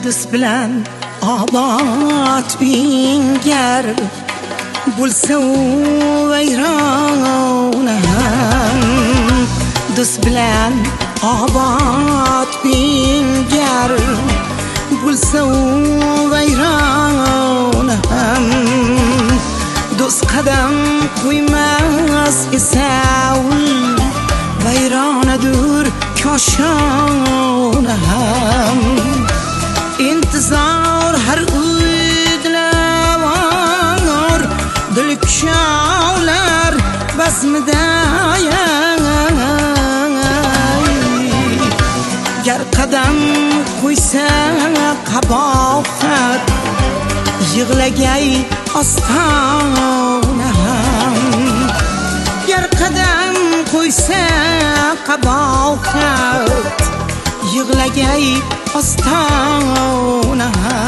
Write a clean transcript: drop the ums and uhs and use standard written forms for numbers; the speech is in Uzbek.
do'st bilan obod uyinggar bo'lsa u vayronam. Do'st bilan obod uyinggar bo'lsa u vayronam. Do'st qadam qo'ymas esa u vayronadur koshonam. İntizar her uydilar dil kuşavlar basmida. Ger qadam qo'ysa qabohat yig'lagay ostonam. Ger qadam qo'ysa qabohat yig'lagay ostonam.